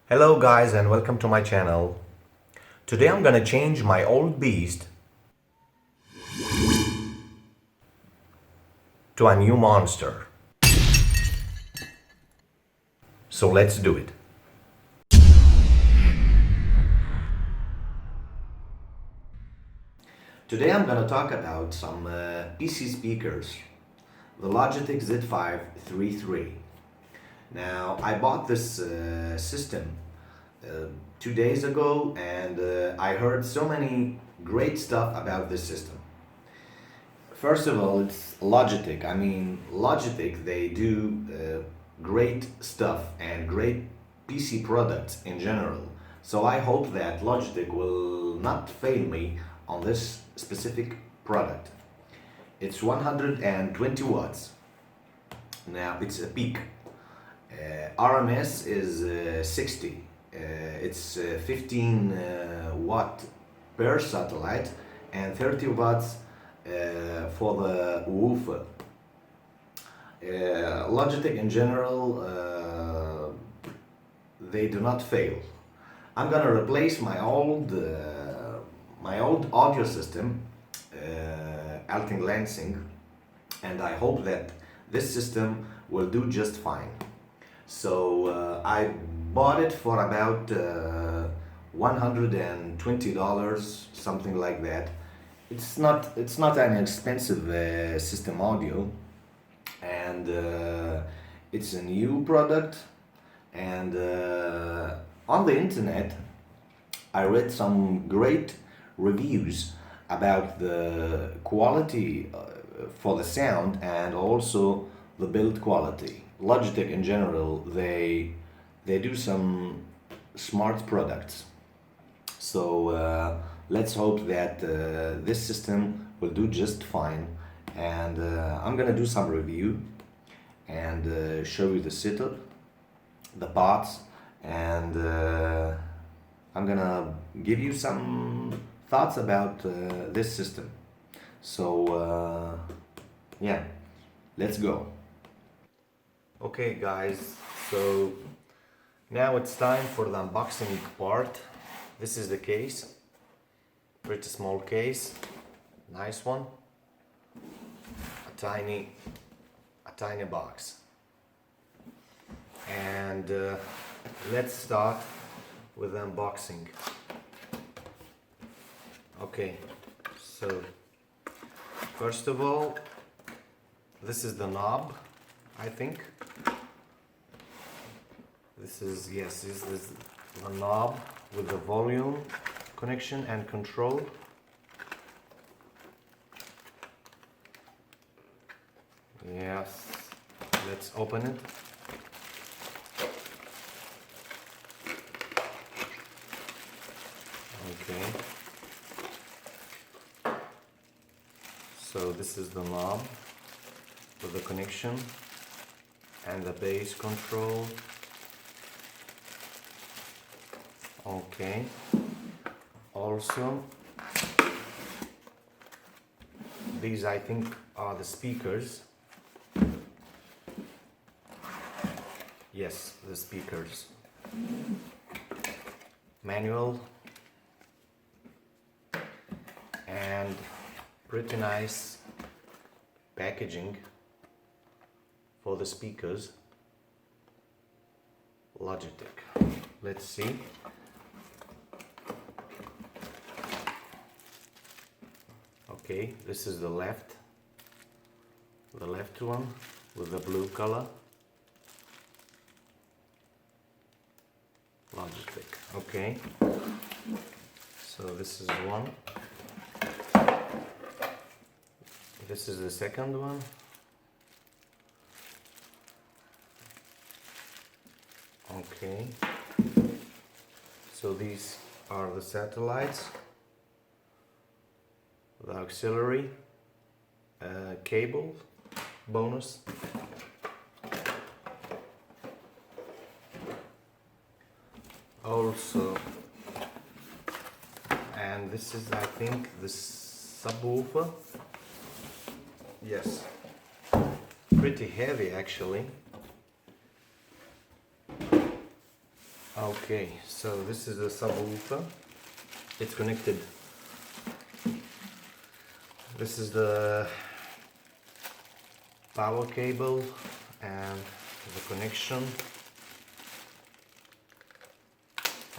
Hello guys and welcome to my channel. Today I'm gonna change my old beast to a new monster. So let's do it. Today I'm gonna talk about some PC speakers, the Logitech Z533. Now I bought this system 2 days ago and I heard so many great stuff about this system. First of all, it's Logitech. Logitech, they do great stuff and great PC products in general. So I hope that Logitech will not fail me on this specific product. It's 120 watts. Now it's a peak. RMS is 60. It's 15 watt per satellite and 30 watts for the woofer. Logitech in general, they do not fail. I'm gonna replace my old audio system, Alting Lansing, and I hope that this system will do just fine. So I bought it for about $120, something like that. It's not an expensive system audio, and it's a new product. And on the internet, I read some great reviews about the quality for the sound and also the build quality. Logitech in general, they do some smart products. So let's hope that this system will do just fine. And I'm gonna do some review and show you the setup, the parts, and I'm gonna give you some thoughts about this system. So yeah, let's go. Okay guys, so now it's time for the unboxing part. This is the case, pretty small case, nice one, a tiny box. And let's start with the unboxing. Okay, so first of all, this is the knob, I think. This is the knob with the volume connection and control. Yes, let's open it. Okay. So this is the knob with the connection and the bass control. Okay. Also, these I think are the speakers. Yes, the speakers. Manual and pretty nice packaging for the speakers. Logitech. Let's see. Okay, this is the left one with the blue color. Logitech. Okay, so this is one. This is the second one. Okay, so these are the satellites, the auxiliary cable bonus. Also, and this is I think the subwoofer. Yes, pretty heavy actually. Okay, so this is the subwoofer. It's connected. This is the power cable and the connection.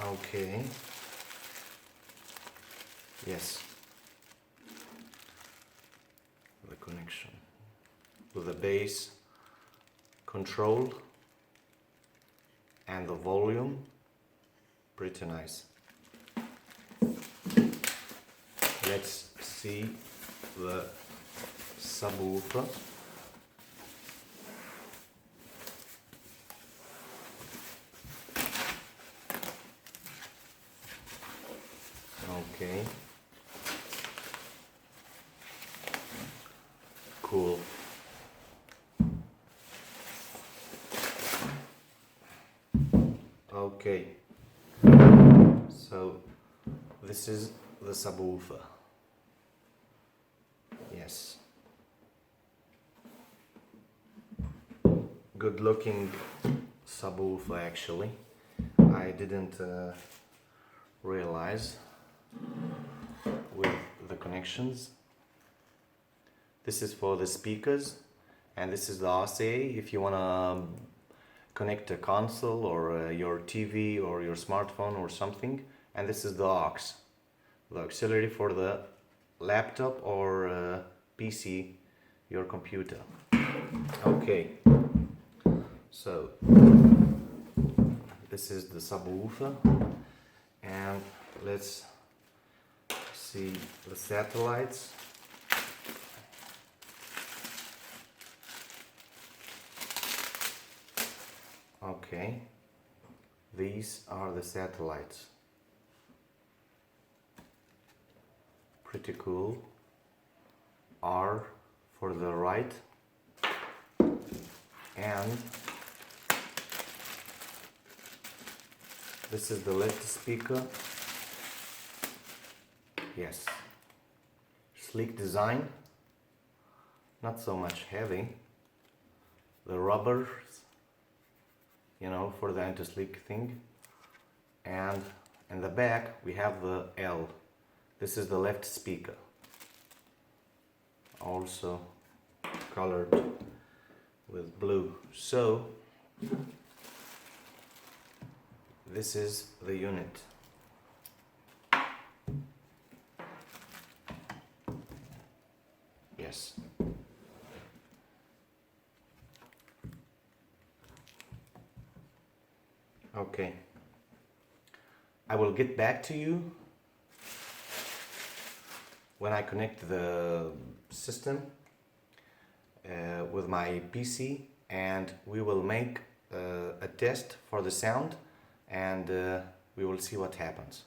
Okay. Yes. The connection with the bass control and the volume. Pretty nice. Let's see the subwoofer. Okay. Cool. Okay. So this is the subwoofer. Yes. Good looking subwoofer actually. I didn't realize with the connections. This is for the speakers and this is the RCA if you want to connect a console or your TV or your smartphone or something, and this is the aux, the auxiliary for the laptop or PC, your computer. Okay, so this is the subwoofer, and let's see the satellites. Okay, these are the satellites. Pretty cool. R for the right, and this is the left speaker. Yes, sleek design, not so much heavy. The rubbers, you know, for the anti-sleek thing. And in the back we have the L. This is the left speaker, also colored with blue. So this is the unit. Yes. Okay, I will get back to you when I connect the system with my PC, and we will make a test for the sound, and we will see what happens.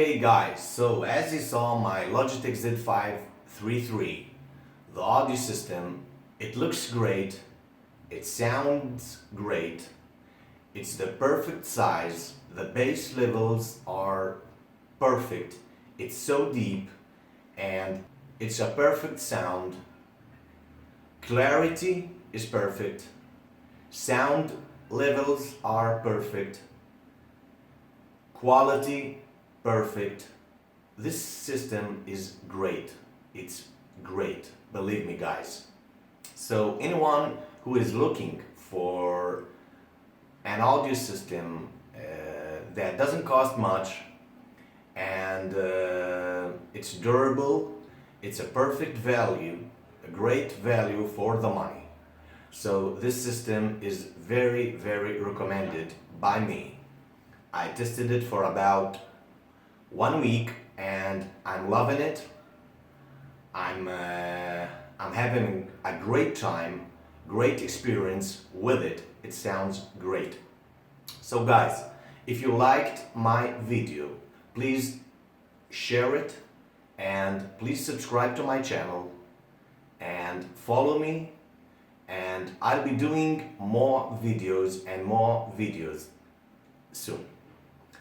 Okay guys, so as you saw my Logitech Z5 33, the audio system, it looks great, it sounds great, it's the perfect size, the bass levels are perfect, it's so deep and it's a perfect sound, clarity is perfect, sound levels are perfect, quality perfect. This system is great. It's great, believe me guys. So anyone who is looking for an audio system that doesn't cost much and it's durable, it's a perfect value, a great value for the money. So this system is very, very recommended by me. I tested it for about 1 week and I'm loving it. I'm having a great time, great experience with it. It sounds great. So guys, if you liked my video, please share it and please subscribe to my channel and follow me, and I'll be doing more videos soon.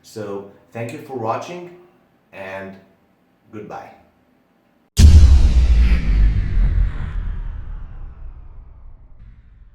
So thank you for watching and goodbye.